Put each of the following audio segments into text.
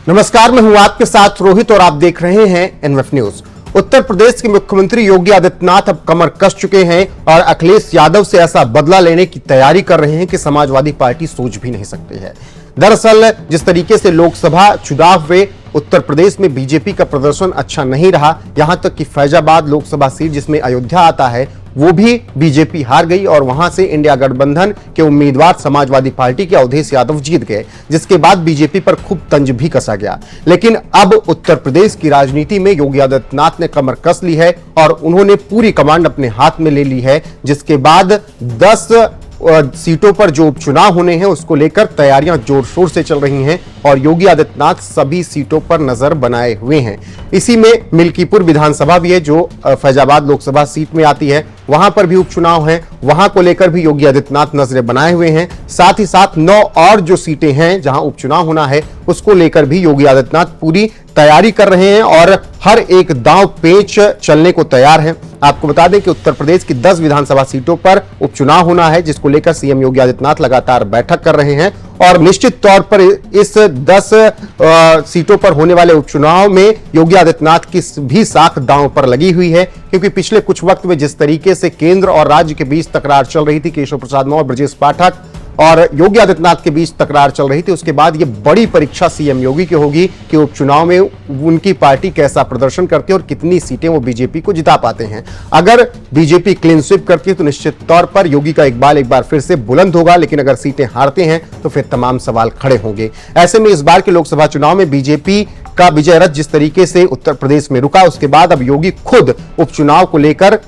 नमस्कार, मैं हूं आपके साथ रोहित और आप देख रहे हैं एनएफ न्यूज। उत्तर प्रदेश के मुख्यमंत्री योगी आदित्यनाथ अब कमर कस चुके हैं और अखिलेश यादव से ऐसा बदला लेने की तैयारी कर रहे हैं कि समाजवादी पार्टी सोच भी नहीं सकती है। दरअसल जिस तरीके से लोकसभा चुनाव हुए उत्तर प्रदेश में बीजेपी का प्रदर्शन अच्छा नहीं रहा, यहां तक कि फैजाबाद लोकसभा सीट जिसमें अयोध्या आता है वो भी बीजेपी हार गई और वहां से इंडिया गठबंधन के उम्मीदवार समाजवादी पार्टी के अवधेश यादव जीत गए, जिसके बाद बीजेपी पर खूब तंज भी कसा गया। लेकिन अब उत्तर प्रदेश की राजनीति में योगी आदित्यनाथ ने कमर कस ली है और उन्होंने पूरी कमांड अपने हाथ में ले ली है, जिसके बाद 10 सीटों पर जो उपचुनाव होने हैं उसको लेकर तैयारियां जोर शोर से चल रही हैं और योगी आदित्यनाथ सभी सीटों पर नजर बनाए हुए हैं। इसी में मिल्कीपुर विधानसभा भी है जो फैजाबाद लोकसभा सीट में आती है, वहां पर भी उपचुनाव है, वहां को लेकर भी योगी आदित्यनाथ नजरें बनाए हुए हैं। साथ ही साथ 9 और जो सीटें हैं जहां उपचुनाव होना है उसको लेकर भी योगी आदित्यनाथ पूरी तैयारी कर रहे हैं और हर एक दांव पेच चलने को तैयार है। आपको बता दें कि उत्तर प्रदेश की 10 विधानसभा सीटों पर उपचुनाव होना है, जिसको लेकर सीएम योगी आदित्यनाथ लगातार बैठक कर रहे हैं और निश्चित तौर पर इस 10 सीटों पर होने वाले उपचुनाव में योगी आदित्यनाथ की भी साख दांव पर लगी हुई है, क्योंकि पिछले कुछ वक्त में जिस तरीके से केंद्र और राज्य के बीच तकरार चल रही थी, केशव प्रसाद मौर्य, ब्रजेश पाठक और योगी आदित्यनाथ के बीच तकरार चल रही थी, उसके बाद ये बड़ी परीक्षा सीएम योगी की होगी कि उपचुनाव में उनकी पार्टी कैसा प्रदर्शन करती है और कितनी सीटें वो बीजेपी को जिता पाते हैं। अगर बीजेपी क्लीन स्वीप करती है तो निश्चित तौर पर योगी का इकबाल एक बार फिर से बुलंद होगा, लेकिन अगर सीटें हारते हैं तो फिर तमाम सवाल खड़े होंगे। ऐसे में इस बार के लोकसभा चुनाव में बीजेपी का विजय रथ जिस तरीके से उत्तर प्रदेश में रुका, उसके बाद अब योगी खुद उपचुनाव को लेकर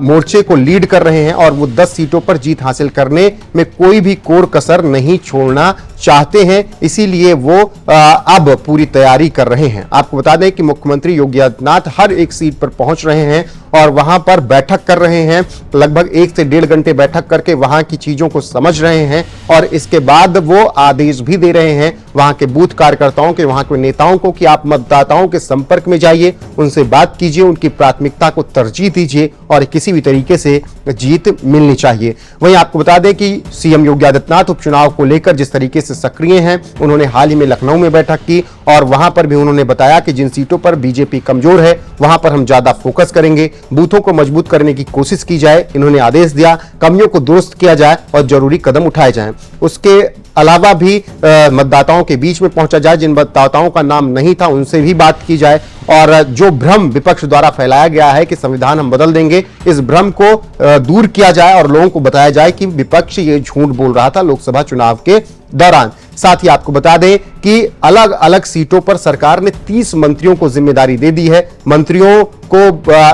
मोर्चे को लीड कर रहे हैं और वो 10 सीटों पर जीत हासिल करने में कोई भी कोर कसर नहीं छोड़ना चाहते हैं, इसीलिए वो अब पूरी तैयारी कर रहे हैं। आपको बता दें कि मुख्यमंत्री योगी आदित्यनाथ हर एक सीट पर पहुंच रहे हैं और वहां पर बैठक कर रहे हैं, लगभग 1 से 1.5 घंटे बैठक करके वहां की चीजों को समझ रहे हैं और इसके बाद वो आदेश भी दे रहे हैं वहां के बूथ कार्यकर्ताओं के, वहां के नेताओं को कि आप मतदाताओं के संपर्क में जाइए, उनसे बात कीजिए, उनकी प्राथमिकता को तरजीह दीजिए और किसी भी तरीके से जीत मिलनी चाहिए। वहीं आपको बता दें कि सीएम योगी आदित्यनाथ उपचुनाव को लेकर जिस तरीके से सक्रिय हैं, उन्होंने हाल ही में लखनऊ में बैठक की और वहां पर भी उन्होंने बताया कि जिन सीटों पर बीजेपी कमजोर है वहां पर हम ज्यादा फोकस करेंगे, बूथों को मजबूत करने की कोशिश की जाए। इन्होंने आदेश दिया कमियों को दुरुस्त किया जाए और जरूरी कदम उठाए जाएं। उसके अलावा भी मतदाताओं के बीच में पहुंचा जाए, जिन मतदाताओं का नाम नहीं था उनसे भी बात की जाए और जो भ्रम विपक्ष द्वारा फैलाया गया है कि संविधान हम बदल देंगे, इस भ्रम को दूर किया जाए और लोगों को बताया जाए कि विपक्ष ये झूठ बोल रहा था लोकसभा चुनाव के दौरान। साथ ही आपको बता दें कि अलग अलग सीटों पर सरकार ने 30 मंत्रियों को जिम्मेदारी दे दी है। मंत्रियों को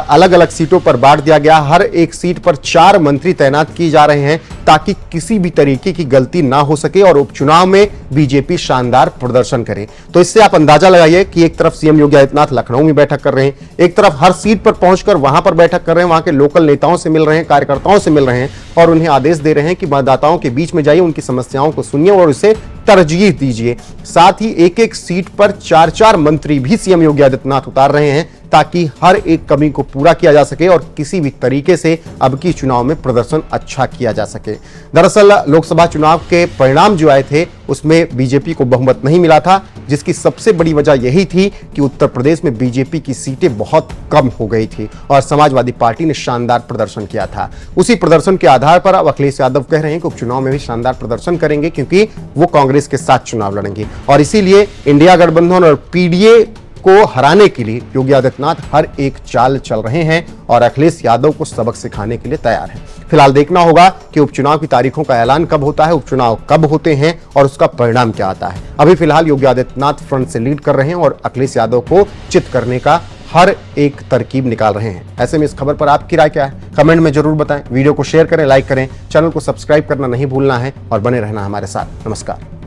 अलग अलग सीटों पर बांट दिया गया, हर एक सीट पर 4 मंत्री तैनात किए जा रहे हैं ताकि किसी भी तरीके की गलती ना हो सके और उपचुनाव में बीजेपी शानदार प्रदर्शन करे। तो इससे आप अंदाजा लगाइए कि एक तरफ सीएम योगी आदित्यनाथ लखनऊ में बैठक कर रहे हैं, एक तरफ हर सीट पर पहुंचकर वहां पर बैठक कर रहे हैं, वहां के लोकल नेताओं से मिल रहे हैं, कार्यकर्ताओं से मिल रहे हैं और उन्हें आदेश दे रहे हैं कि मतदाताओं के बीच में जाइए, उनकी समस्याओं को सुनिए और उसे तरजीह दीजिए। साथ ही एक एक सीट पर 4-4 मंत्री भी सीएम योगी आदित्यनाथ उतार रहे हैं ताकि हर एक कमी को पूरा किया जा सके और किसी भी तरीके से अब की चुनाव में प्रदर्शन अच्छा किया जा सके। दरअसल लोकसभा चुनाव के परिणाम जो आए थे उसमें बीजेपी को बहुमत नहीं मिला था, जिसकी सबसे बड़ी वजह यही थी कि उत्तर प्रदेश में बीजेपी की सीटें बहुत कम हो गई थी और समाजवादी पार्टी ने शानदार प्रदर्शन किया था। उसी प्रदर्शन के आधार पर अब अखिलेश यादव कह रहे हैं कि उपचुनाव में भी शानदार प्रदर्शन करेंगे, क्योंकि वो कांग्रेस के साथ चुनाव लड़ेंगे और इसीलिए इंडिया गठबंधन और पीडीए को हराने के लिए योगी आदित्यनाथ हर एक चाल चल रहे हैं और अखिलेश यादव को सबक सिखाने के लिए तैयार हैं। फिलहाल देखना होगा कि उपचुनाव की तारीखों का ऐलान कब होता है, उपचुनाव कब होते हैं और उसका परिणाम क्या आता है। अभी फिलहाल योगी आदित्यनाथ फ्रंट से लीड कर रहे हैं और अखिलेश यादव को चित करने का हर एक तरकीब निकाल रहे हैं। ऐसे में इस खबर पर आपकी राय क्या है, कमेंट में जरूर बताएं। वीडियो को शेयर करें, लाइक करें, चैनल को सब्सक्राइब करना नहीं भूलना है और बने रहना हमारे साथ। नमस्कार।